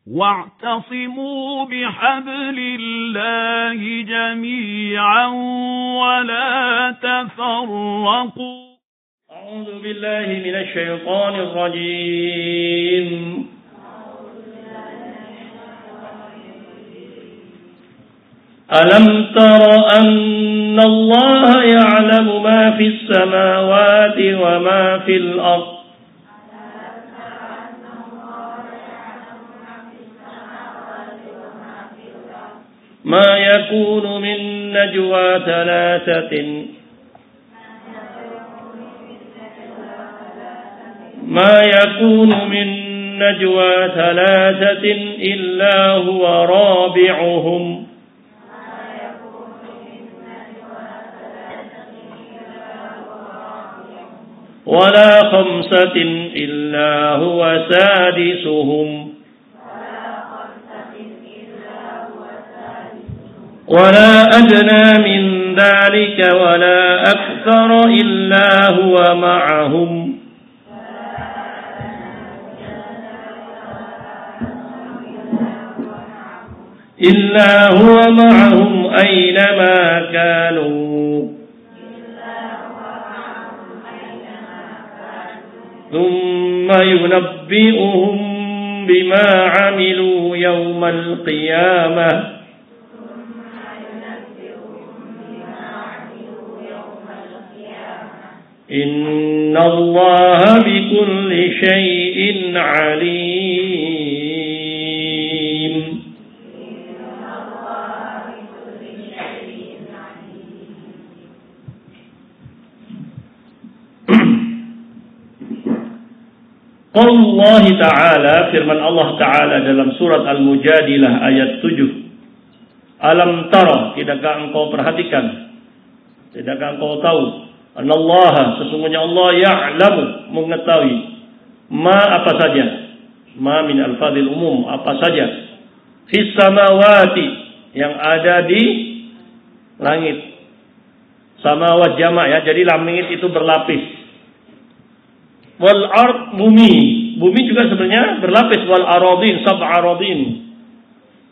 واعتصموا بحبل الله جميعا ولا تفرقوا. أعوذ بالله من الشيطان الرجيم. ألم تر أن الله يعلم ما في السماوات وما في الأرض ما يكون من نجوى ثلاثة إلا هو رابعهم ولا خمسة إلا هو سادسهم ولا أدنى من ذلك ولا أكثر إلا هو معهم أينما كانوا ثم ينبئهم بما عملوا يوم القيامة إن الله بكل شيء عليم. Allah Ta'ala, firman Allah Ta'ala dalam surat Al-Mujadilah ayat 7. Alam tara, tidakkah engkau perhatikan, tidakkah engkau tahu, anallaha, sesungguhnya Allah ya'lamu, mengetahui, ma apa saja, ma min al-fadil umum, apa saja, fis samawati, yang ada di langit. Samawat jamak ya, jadi langit itu berlapis. Wal ard, bumi juga sebenarnya berlapis. Wal aradin, sab'a aradin.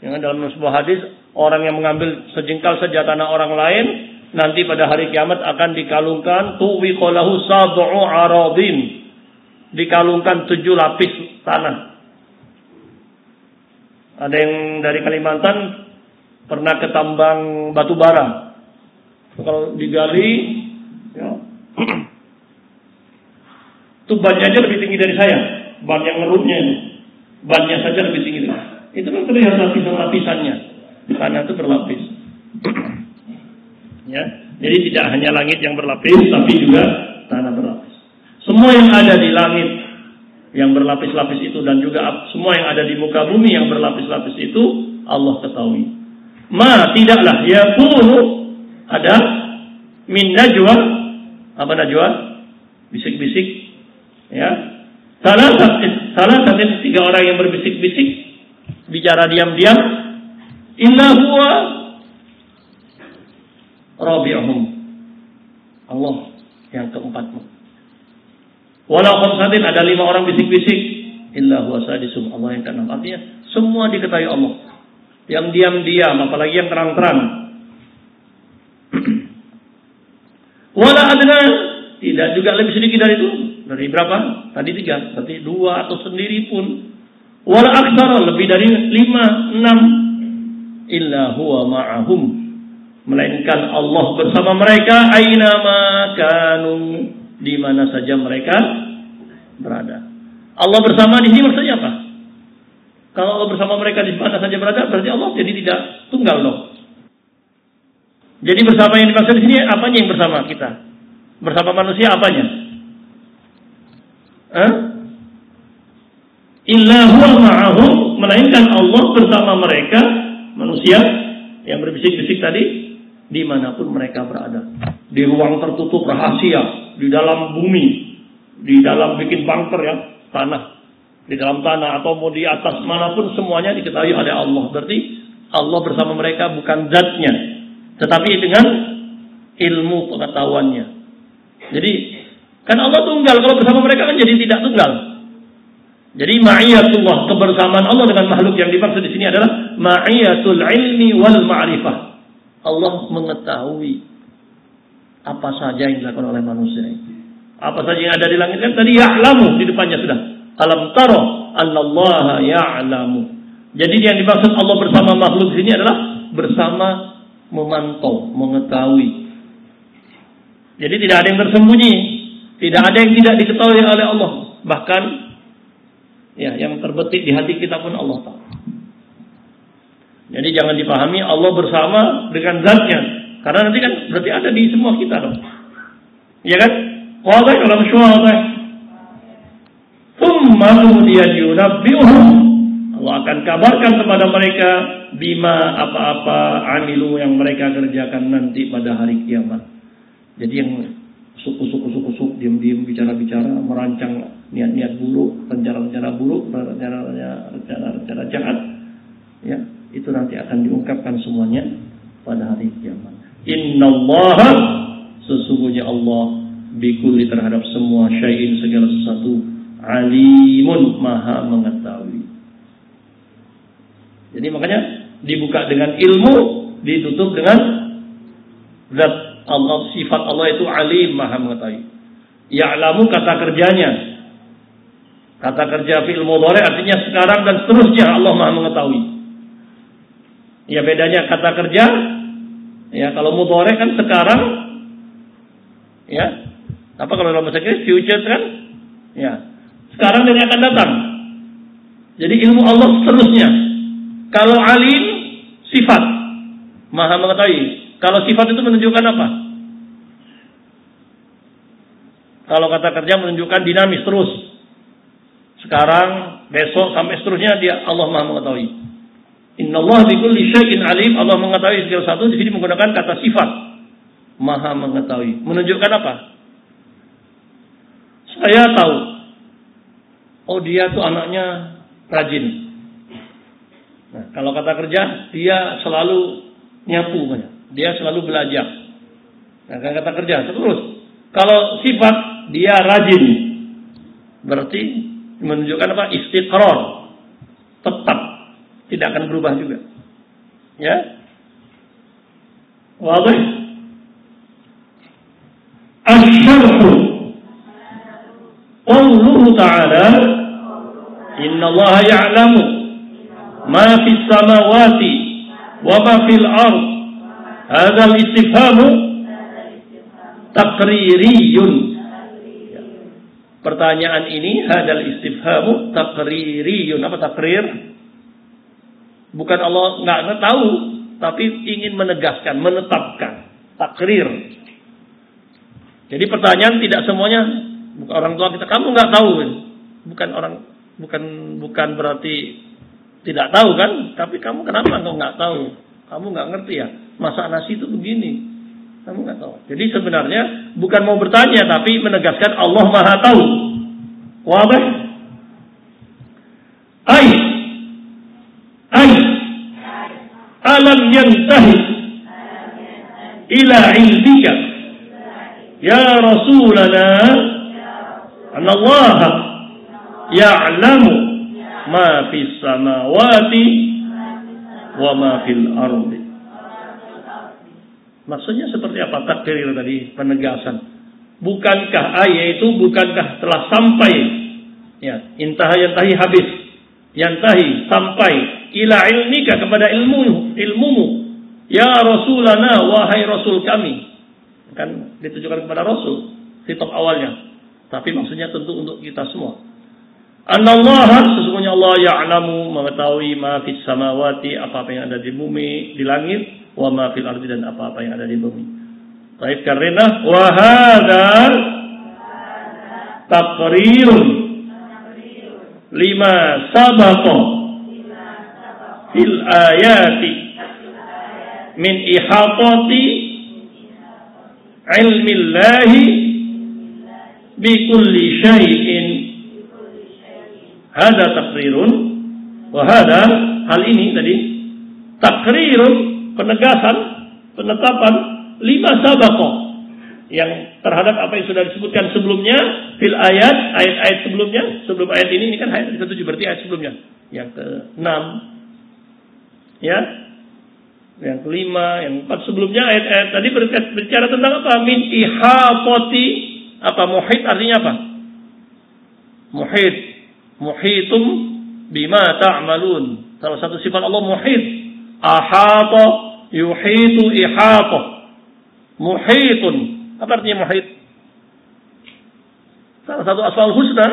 Yang dalam sebuah hadis, orang yang mengambil sejengkal saja tanah orang lain, nanti pada hari kiamat akan dikalungkan tuwiqalahu sab'u aradin, dikalungkan 7 lapis tanah. Ada yang dari Kalimantan pernah ke tambang batu bara. Kalau digali ya, itu bannya aja lebih tinggi dari saya. Ban yang ngerutnya ini, bannya saja lebih tinggi dari saya. Itu kan terlihat lapisan-lapisannya. Tanah itu berlapis. Ya, jadi tidak hanya langit yang berlapis, tapi juga tanah berlapis. Semua yang ada di langit yang berlapis-lapis itu, dan juga semua yang ada di muka bumi yang berlapis-lapis itu, Allah ketahui. Ma, tidaklah yakunu, ada min najwa, apa najwa? Bisik-bisik, ya. Salah satu 3 orang yang berbisik-bisik, bicara diam-diam, illa huwa rabi'uhum, Allah yang keempatmu. Walau khamsatin, ada 5 orang bisik-bisik, illa huwa sadisum, Allah yang keenam. Artinya semua diketahui Allah. Yang diam-diam, apalagi yang terang-terang. Wala adna, tidak juga lebih sedikit dari itu. Dari berapa? Tadi 3, berarti 2 atau sendiri pun. Wala aktsara, lebih dari 5, 6, illa huwa ma'ahum, melainkan Allah bersama mereka, aina ma kanu, di mana saja mereka berada. Allah bersama di sini maksudnya apa? Kalau Allah bersama mereka di mana saja berada, berarti Allah jadi tidak tunggal dong. Jadi bersama yang dimaksud di sini apanya yang bersama kita? Bersama manusia apanya? Illa huwa ma'ahum, melainkan Allah bersama mereka, manusia yang berbisik-bisik tadi, dimanapun mereka berada. Di ruang tertutup rahasia, di dalam bumi, di dalam bikin bunker ya, tanah, di dalam tanah atau mau di atas manapun, semuanya diketahui oleh Allah. Berarti Allah bersama mereka bukan zatnya, tetapi dengan ilmu pengetahuannya. Jadi kan Allah tunggal, kalau bersama mereka kan jadi tidak tunggal. Jadi ma'iyatullah, kebersamaan Allah dengan makhluk yang dimaksud di sini adalah ma'iyatul ilmi wal ma'rifah. Allah mengetahui apa saja yang dilakukan oleh manusia. Apa saja yang ada di langit kan tadi ya'lamu di depannya sudah. Alam tara annallaha ya'lamu. Jadi yang dimaksud Allah bersama makhluk di sini adalah bersama memantau, mengetahui. Jadi tidak ada yang tersembunyi, tidak ada yang tidak diketahui oleh Allah. Bahkan ya, yang terbetik di hati kita pun Allah tahu. Jadi jangan dipahami Allah bersama dengan zatnya, karena nanti kan berarti ada di semua kita dong. Ya kan? Wadih dalam syuadah. Tsumma kemudian yunabbi'uhum, Allah akan kabarkan kepada mereka bima apa-apa amilu yang mereka kerjakan nanti pada hari kiamat. Jadi yang suku-suku diam-diam bicara-bicara, merancang niat-niat buruk, rencana-rencana buruk, rencana-rencana jahat, ya, itu nanti akan diungkapkan semuanya pada hari kiamat. Innallaha, sesungguhnya Allah, bikulli terhadap semua syai'in segala sesuatu, alimun, maha mengetahui. Jadi makanya dibuka dengan ilmu, ditutup dengan zat Allah, sifat Allah itu alim, maha mengetahui. Ya'lamu kata kerjanya. Kata kerja fi'il mudhari artinya sekarang dan seterusnya Allah maha mengetahui. Ya bedanya kata kerja, ya kalau mudhari kan sekarang, ya. Apa kalau dalam bahasa Inggris future kan? Ya. Sekarang dan yang akan datang. Jadi ilmu Allah seterusnya. Kalau alim sifat maha mengetahui. Kalau sifat itu menunjukkan apa? Kalau kata kerja menunjukkan dinamis terus. Sekarang, besok sampai seterusnya dia Allah maha mengetahui. Innallaha bikulli syai'in alim. Allah mengetahui segala sesuatu. Di sini menggunakan kata sifat maha mengetahui. Menunjukkan apa? Saya tahu. Oh dia tuh anaknya rajin. Nah, kalau kata kerja dia selalu nyapu banyak. Dia selalu belajar. Nah, kata kerja terus. Kalau sifat dia rajin, berarti menunjukkan apa? Istiqrar, tetap, tidak akan berubah juga. Ya, wadih. Asy-syarhu qauluhu ta'ala, innallaha ya'lamu ma fis samawati wa ma fil ardh. Hadzal istifhamu taqririyun. Pertanyaan ini hadzal istifhamu taqririyun. Apa takrir? Bukan Allah enggak tahu, tapi ingin menegaskan, menetapkan. Takrir. Jadi pertanyaan tidak semuanya orang tua kita kamu enggak tahu. Bukan berarti tidak tahu kan? Tapi kamu kenapa engkau enggak tahu? Kamu enggak ngerti ya? Masak nasi itu begini. Kamu enggak tahu. Jadi sebenarnya bukan mau bertanya tapi menegaskan Allah Maha tahu. Wadih? Ai alam yantahi ila ilmika ya Rasulana anna Allah ya'lamu ma fis samawati wa ma fil ardi. Maksudnya seperti apa takdir tadi, penegasan. Bukankah ayat itu bukankah telah sampai ya, yantahi habis. Yantahi sampai ila ilmika kepada ilmumu. Ya Rasulana wahai Rasul kami. Kan ditujukan kepada Rasul khitab awalnya. Tapi maksudnya tentu untuk kita semua. Anallaha sesungguhnya Allah ya'lamu mengetahui ma fis samawati apa-apa yang ada di bumi, di langit, wa ma fil ardi dan apa-apa yang ada di bumi. Baik karena wa hadza taqrirun lima sabaqa fil ayati min ihatati ilmi Allahi bi kulli syai'in. Hada takrirun wa hada, hal ini tadi takrirun, penegasan, penetapan lima sabaqah yang terhadap apa yang sudah disebutkan sebelumnya fil ayat sebelumnya, sebelum ayat ini kan ayat ke-7 berarti ayat sebelumnya. Yang ke-6 ya. Yang ke-5, yang 4 sebelumnya ayat-ayat tadi berbicara tentang apa? Min ihafati apa muhit artinya apa? Muhitum bima ta'malun. Salah satu sifat Allah muhit. Ahata yuhitu ihata. Muhitun. Apa artinya muhit? Salah satu asmaul husna.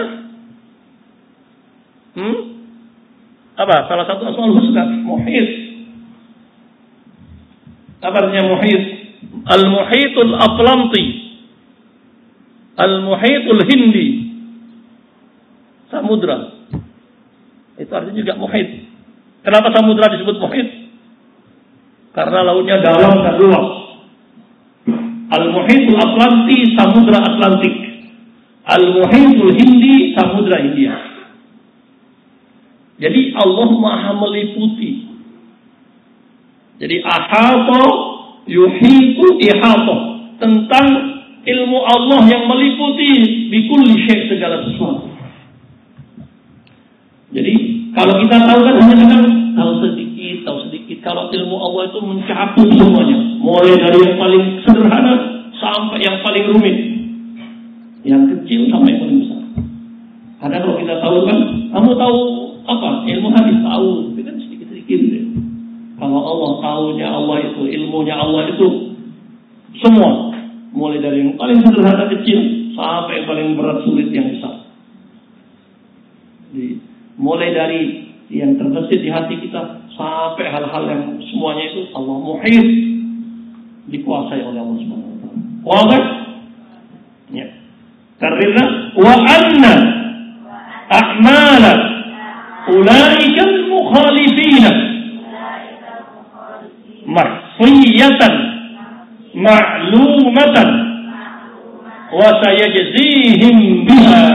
Apa? Salah satu asmaul husna. Muhit. Apa artinya muhit? Al-muhitul atlanti. Al-muhitul hindi. Samudra. Itu artinya juga muhit. Kenapa samudra disebut muhit? Karena lautnya dalam dan luas. Al-muhitul atlanti, samudra Atlantik. Al-muhitul hindi, samudra India. Jadi Allah Maha meliputi. Jadi ahata yuhitu ihata, tentang ilmu Allah yang meliputi bikulli syai' segala sesuatu. Jadi kalau kita tahu kan hanya kadang tahu sedikit. Kalau ilmu Allah itu mencakup semuanya, mulai dari yang paling sederhana sampai yang paling rumit, yang kecil sampai yang paling besar. Karena kalau kita tahu kan, kamu tahu apa? Ilmu hadis tahu, tapi kan sedikit-sedikit. Kalau Allah tahunya Allah itu, ilmunya Allah itu semua, mulai dari yang paling sederhana kecil sampai yang paling berat sulit yang besar. Jadi, mulai dari yang terbesit di hati kita sampai hal-hal yang semuanya itu Allah muhit, dikuasai oleh Allah Subhanahu wa taala. Wadah? Ya. Karena wa anna a'mala ulaika al-mukhalifina mahsiyatan ma'lumatan wa sayajzihim biha.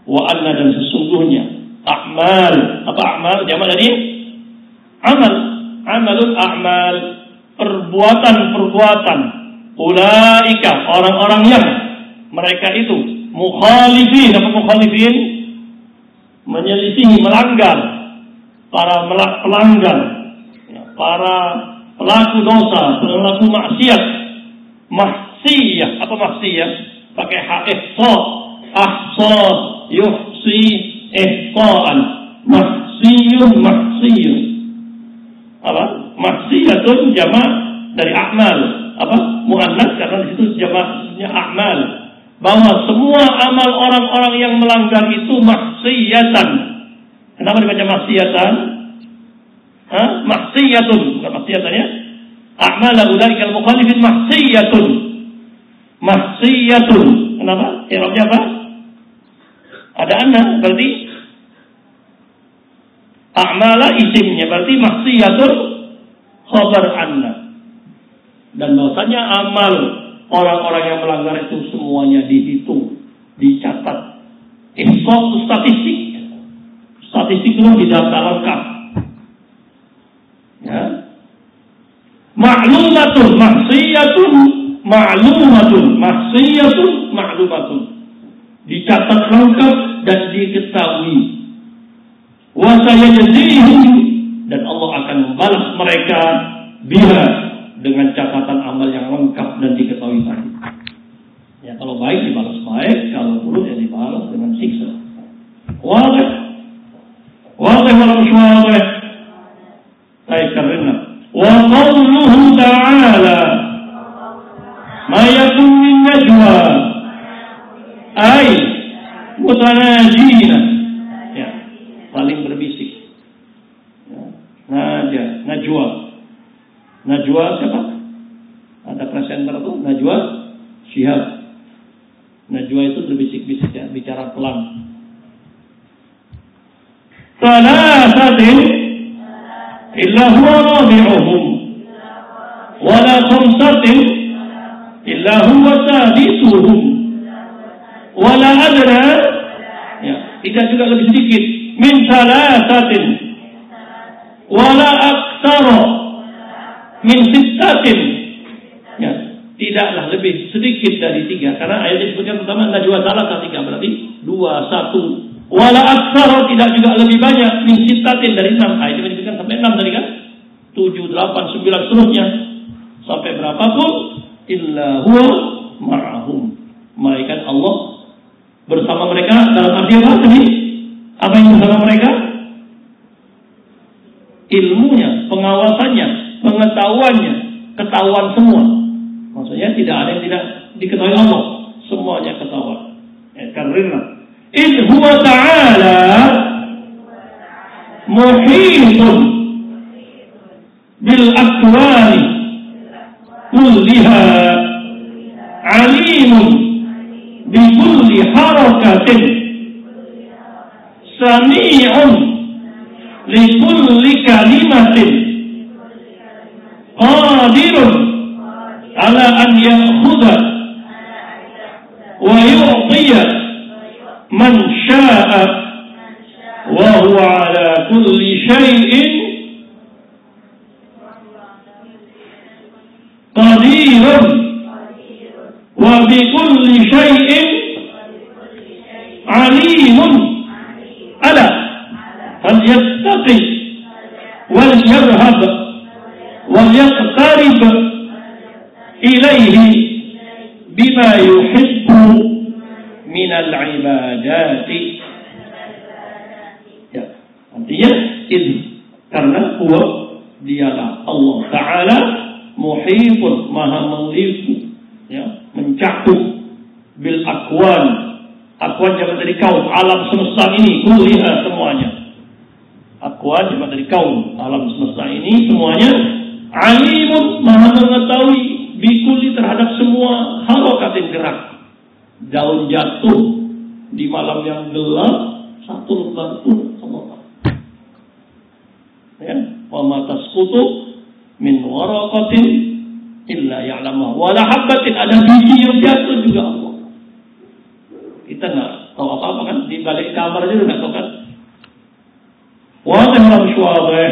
Wa anna, dan sesungguhnya a'mal, apa a'mal? Jamak dari amalul a'mal, perbuatan. Ulaika, orang-orang yang mereka itu mukhalifin, apa mukhalifin? Menyelisihi, melanggar, para pelanggar, para pelaku dosa, pelaku maksiat. Mahsiyah, apa mahsiyah? Pakai ahsa yuhsi ihsaan. Mahsiyun. Apa? Mahsiyatun jamak dari a'mal. Apa? Muannas, karena di situ jamaknya a'mal. Bahwa semua amal orang-orang yang melanggar itu mahsiyatan. Kenapa dibaca mahsiyatan? Mahsiyatun, bukan mahsiyatannya. A'mal ulaika al-mukhalifin mahsiyatun. Kenapa? I'rabnya apa? Ada anna, berarti a'mala isimnya, berarti mahsiyatun khabar anna. Dan bahwasanya amal orang-orang yang melanggar itu semuanya dihitung, dicatat. Ihsa statistik. Statistik itu didata lengkap. Ya. Ma'lumatun, mahsiyatun, ma'lumatun. Dicatat lengkap dan diketahui. Wa sayajzihim, dan Allah akan membalas mereka biha, dengan catatan amal yang lengkap dan diketahui tadi. Ya, kalau baik dibalas baik, kalau buruk ya dibalas dengan siksa. Wadah walau syuwadah. Baik, karena wa qawluhu ta'ala ma yakun min najwa ay mutanajina, ya, saling berbisik. Ya, Najwa siapa? Ada presenter tuh, Najwa Shihab. Najwa itu berbisik-bisik, ya, bicara pelan. Thalathatin illa huwa rabi'uhum wa la khamsatin illa huwa sadisuhum wa la adna, ya, tidak juga lebih sedikit, min thalathatin wa la aktsara min sittatin, ya, tidaklah lebih sedikit dari 3. Karena ayat disebutkan pertama najwa salasa 3, berarti 2, 1. Wala aktsara, tidak juga lebih banyak min sittatin dari 6. Ayat disebutkan sampai 6 tadi kan? 7, 8, 9 seterusnya. Sampai berapapun illa huwa ma'ahum. Malaikat Allah bersama mereka dalam arti apa tadi? Apa yang bersama mereka? Ilmunya, pengawasannya, pengetahuannya, ketahuan semua. Maksudnya tidak ada yang tidak diketahui Allah, semuanya ketahuan. Karena in huwa ta'ala muhitun bil akwani kulliha alimun bi kulli harakatin sami'un li kulli kalimatin qadirun ala an ya'khudha wa yu'tiya man sya'a wa huwa ala kulli syai'in qadirun wa bi kulli syai'in alimun. Ala fal yattaqi wal yarhab wal yaqtarib ilaihi bima yuhibbu minal ibadati. Ya, artinya ini karena huwa dialah Allah Ta'ala muhitun, maha meliputi, ya, mencakup bil akwan. Akwan jamak dari kaum, alam semesta ini kulliha semuanya. Akwan jamak dari kaum, alam semesta ini semuanya. Alimun, maha mengetahui bikuli terhadap semua harakatin gerak. Daun jatuh di malam yang gelap, satu lembar pun Allah tahu. Ya, wa ma tasqutu min waraqatin illa ya'lamuha. Wala habatin, ada biji yang jatuh juga Allah. Kita nggak tahu apa-apa kan, di balik kamar aja nggak tahu kan. Wa ta'ala bisyawabih.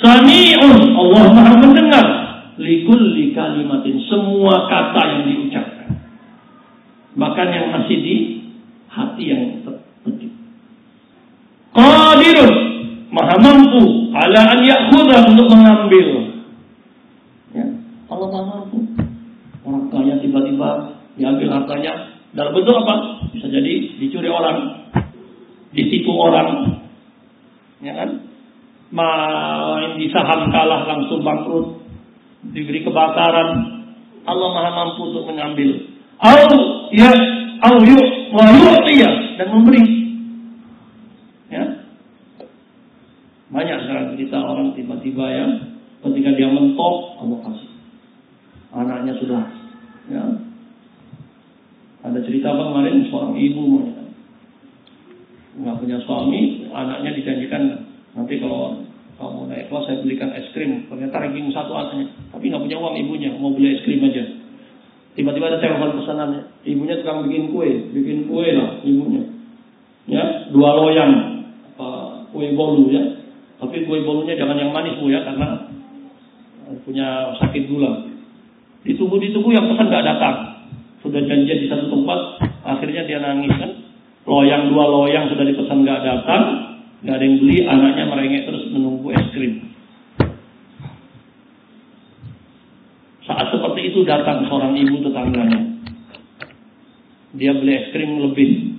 Sami'un, Allah maha mendengar. Likulli kalimatin, semua kata yang diucapkan. Bahkan yang masih di hati yang terpetik. Qadirun, maha mampu. Ala an ya'khudha, untuk mengambil. Ya, Allah maha mampu. Orang kaya tiba-tiba diambil hartanya. Dalam bentuk apa? Bisa jadi dicuri orang, ditipu orang, ya kan? Main di saham kalah langsung bangkrut, diberi kebakaran. Allah maha mampu untuk mengambil. Dan memberi. Ya. Banyak sekarang cerita orang tiba-tiba yang ketika dia mentok, Allah kasih. Anaknya sudah, ya. Ada cerita kemarin seorang ibu nggak punya suami, anaknya dijanjikan nanti kalau kamu naik kelas saya belikan es krim. Ternyata ranking 1 anaknya, tapi nggak punya uang ibunya, mau beli es krim aja. Tiba-tiba ada telepon pesanannya, ibunya tukang bikin kue lah ibunya. Ya, 2 loyang kue bolu ya. Tapi kue bolunya jangan yang manis Bu ya, karena punya sakit gula. Ditunggu yang pesan nggak datang. Sudah janjian di satu tempat, akhirnya dia nangis kan. 2 loyang sudah dipesan nggak datang, nggak ada yang beli, anaknya merengek terus menunggu es krim. Saat seperti itu datang seorang ibu tetangganya. Dia beli es krim lebih,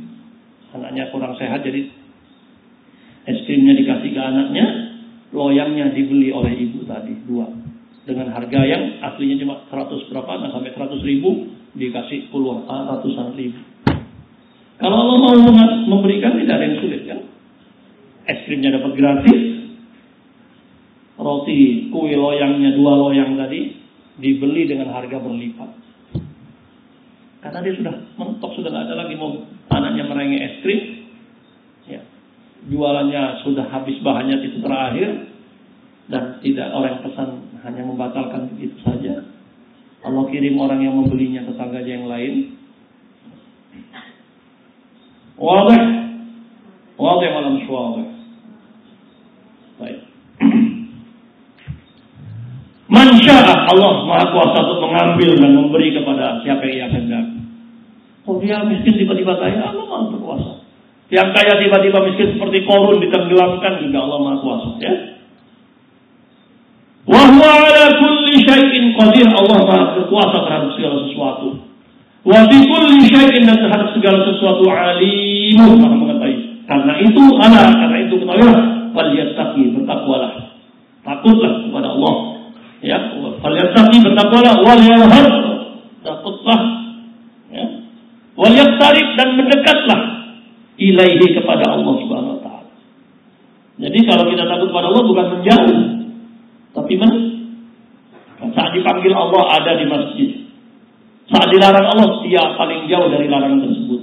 anaknya kurang sehat, jadi es krimnya dikasih ke anaknya, loyangnya dibeli oleh ibu tadi 2 dengan harga yang aslinya cuma 100 berapa, nah sampai 100 ribu. Dikasih puluhan, ratusan ribu. Kalau Allah mau memberikan, tidak ada yang sulit kan. Es krimnya dapat gratis, roti kue loyangnya 2 loyang tadi dibeli dengan harga berlipat. Karena dia sudah mentok, sudah nggak ada lagi mau anaknya merengek es krim. Ya, jualannya sudah habis bahannya itu terakhir, dan tidak orang pesan hanya membatalkan begitu saja. Allah kirim orang yang membelinya, tetangganya yang lain. Wadih malam syuwadih. Baik. Man sya'a, Allah Maha Kuasa untuk mengambil dan memberi kepada siapa yang ia kehendaki. Oh, dia miskin tiba-tiba kaya, Allah Maha Berkuasa. Yang kaya tiba-tiba miskin seperti korun ditenggelamkan juga Allah Maha Kuasa, ya. Wa huwa ala kulli syai'in qadir, Allah Maha Berkuasa terhadap segala sesuatu. Wa bi kulli syai'in, dan terhadap segala sesuatu alimun, Maha mengetahui. Karena itu ketahuilah, falyattaqi, bertakwalah. Takutlah kepada Allah. Ya, falyattaqi, bertakwalah, wal yarhab, takutlah. Ya. Wal yaqtarib, dan mendekatlah ilaihi, kepada Allah Subhanahu wa taala. Jadi kalau kita takut kepada Allah bukan menjauh, tapi saat dipanggil Allah ada di masjid. Saat dilarang Allah, dia paling jauh dari larangan tersebut.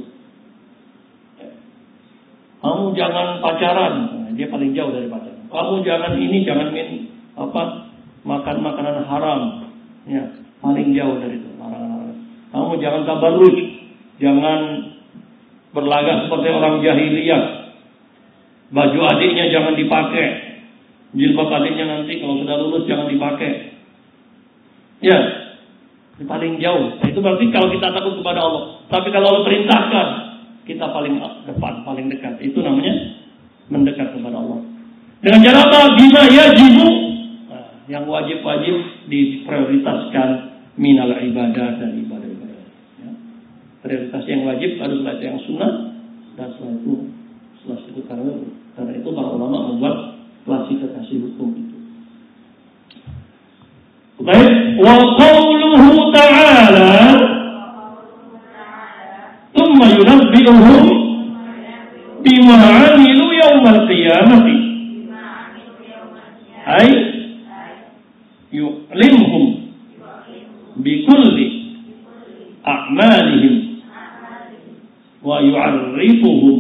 Kamu jangan pacaran, dia paling jauh dari pacaran. Kamu jangan ini, jangan makan makanan haram, ya, paling jauh dari itu larangan. Kamu jangan tabarruj, jangan berlagak seperti orang jahiliyah. Baju adiknya jangan dipakai, jilbab adiknya nanti kalau sudah lulus jangan dipakai. Ya, paling jauh. Itu berarti kalau kita takut kepada Allah. Tapi kalau Allah perintahkan, kita paling depan, paling dekat. Itu namanya mendekat kepada Allah. Dengan cara apa? Bima yajibu, yang wajib-wajib diprioritaskan minal ibadah dan ibadah-ibadah. Ya. Prioritas yang wajib, lalu setelah itu yang sunnah, dan setelah itu karena itu para ulama membuat klasifikasi hukum itu. Baik, wa qauluhu ta'ala, thumma yunabbi'uhum bima 'amilu yawmal qiyamati, ay yu'limhum bikulli a'malihim wa yu'arrifuhum,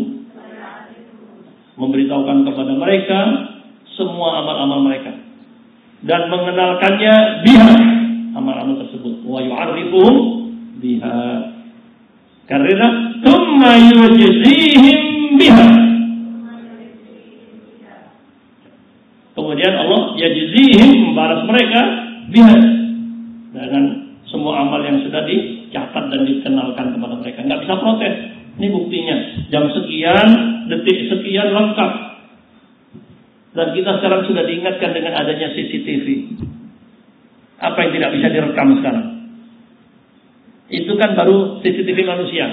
memberitahukan kepada mereka semua amal-amal mereka dan mengenalkannya biha, amal-amal tersebut, wa yu'arrifuhum biha, karena thumma yujzihim biha, kemudian Allah yajzihim, membalas mereka biha, dengan semua amal yang sudah dicatat dan dikenalkan kepada mereka. Nggak bisa protes. Ini buktinya, jam sekian, detik sekian, lengkap. Dan kita sekarang sudah diingatkan dengan adanya CCTV. Apa yang tidak bisa direkam sekarang? Itu kan baru CCTV manusia.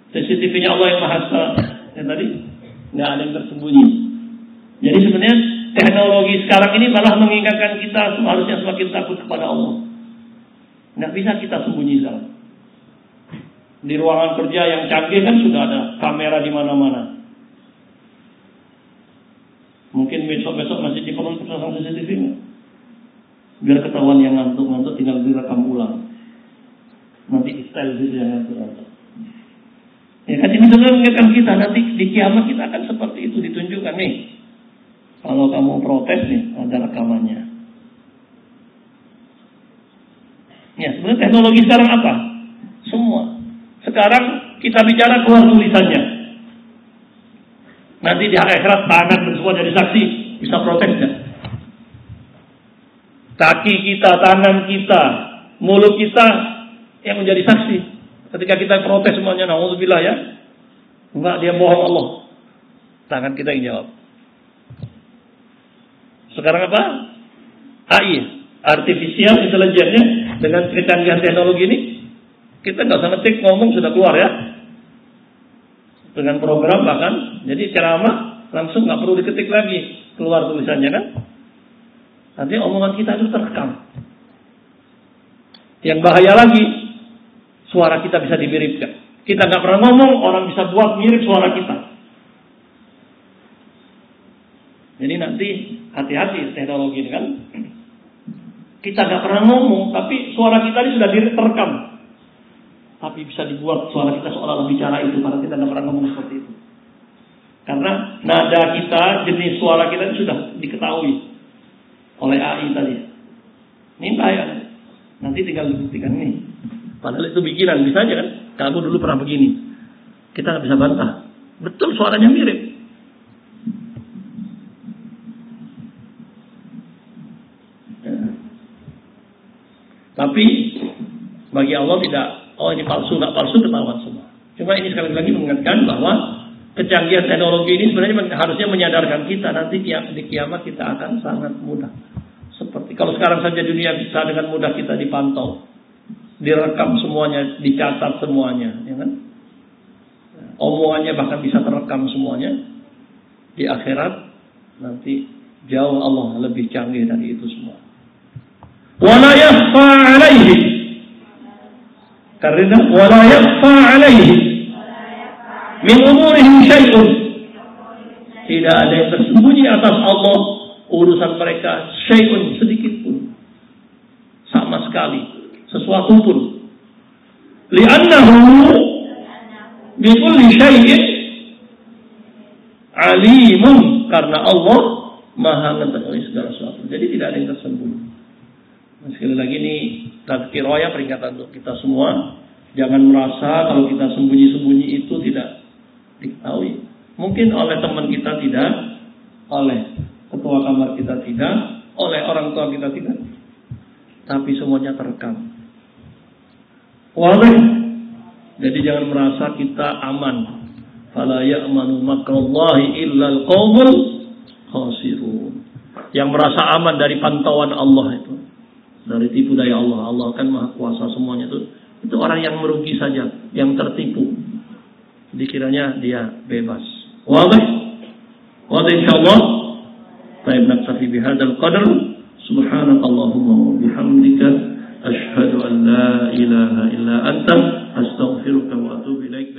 CCTV-nya Allah yang Maha Esa. Yang tadi nggak ada yang tersembunyi. Jadi sebenarnya teknologi sekarang ini malah mengingatkan kita harusnya semakin takut kepada Allah. Nggak bisa kita sembunyi sekarang. Di ruangan kerja yang canggih kan sudah ada kamera di mana-mana. Mungkin besok-besok masih diperlukan pasang CCTV nggak? Biar ketahuan yang ngantuk-ngantuk tinggal direkam ulang. Nanti style gitu yang ngantuk-ngantuk. Ya kan ini sebenarnya mengingatkan kita, nanti di kiamat kita akan seperti itu, ditunjukkan nih. Kalau kamu protes nih, ada rekamannya. Ya, sebenarnya teknologi sekarang apa? Semua. Sekarang kita bicara keluar tulisannya. Nanti di akhirat tangan dan semua jadi saksi, bisa protes nggak? Kaki kita, tangan kita, mulut kita yang menjadi saksi. Ketika kita protes semuanya, naudzubillah ya. Enggak, dia bohong Allah. Tangan kita yang jawab. Sekarang apa? AI, artificial intelligence, dengan kecanggihan teknologi ini, kita nggak usah ngetik, ngomong sudah keluar ya. Dengan program bahkan, jadi ceramah langsung nggak perlu diketik lagi, keluar tulisannya kan. Nanti omongan kita itu terekam. Yang bahaya lagi, suara kita bisa dimiripkan. Kita nggak pernah ngomong, orang bisa buat mirip suara kita. Jadi nanti hati-hati teknologi ini kan. Kita nggak pernah ngomong, tapi suara kita ini sudah terekam. Tapi bisa dibuat suara kita seolah-olah bicara itu, karena kita nggak pernah ngomong seperti itu. Karena nada kita, jenis suara kita itu sudah diketahui oleh AI tadi. Ini bahaya. Nanti tinggal dibuktikan ini. Padahal itu bikinan, bisa aja kan? Kamu dulu pernah begini. Kita nggak bisa bantah. Betul suaranya mirip. Tapi bagi Allah tidak, oh ini palsu, nggak palsu, ketahuan semua. Cuma ini sekali lagi mengingatkan bahwa kecanggihan teknologi ini sebenarnya harusnya menyadarkan kita nanti di kiamat kita akan sangat mudah. Seperti kalau sekarang saja dunia bisa dengan mudah kita dipantau, direkam semuanya, dicatat semuanya, ya kan? Omongannya bahkan bisa terekam semuanya. Di akhirat nanti jauh Allah lebih canggih dari itu semua. Wala yakhfa alaihi, karena wala yakhfa alaihi min umurihim syai'un, tidak ada yang tersembunyi atas Allah urusan mereka syai'un, sedikit pun, sama sekali, sesuatu pun. Li'annahu bi kulli syai'in alimun, karena Allah Maha mengetahui segala sesuatu. Jadi tidak ada yang tersembunyi. Nah, sekali lagi ini tazkirah, peringatan untuk kita semua. Jangan merasa kalau kita sembunyi-sembunyi itu tidak diketahui. Mungkin oleh teman kita tidak, oleh ketua kamar kita tidak, oleh orang tua kita tidak. Tapi semuanya terekam. Wadah. Jadi jangan merasa kita aman. Fala ya'manu makrallahi illal qaumul khasirun. Yang merasa aman dari pantauan Allah itu, dari tipu daya Allah. Allah kan Maha Kuasa semuanya itu. Itu orang yang merugi saja, yang tertipu. Dikiranya dia bebas. Wadah. Wadah insyaallah. Baik, naktafi bihadzal qadar. Subhanakallahumma wa bihamdika asyhadu an la ilaha illa anta astaghfiruka wa atubu ilaik.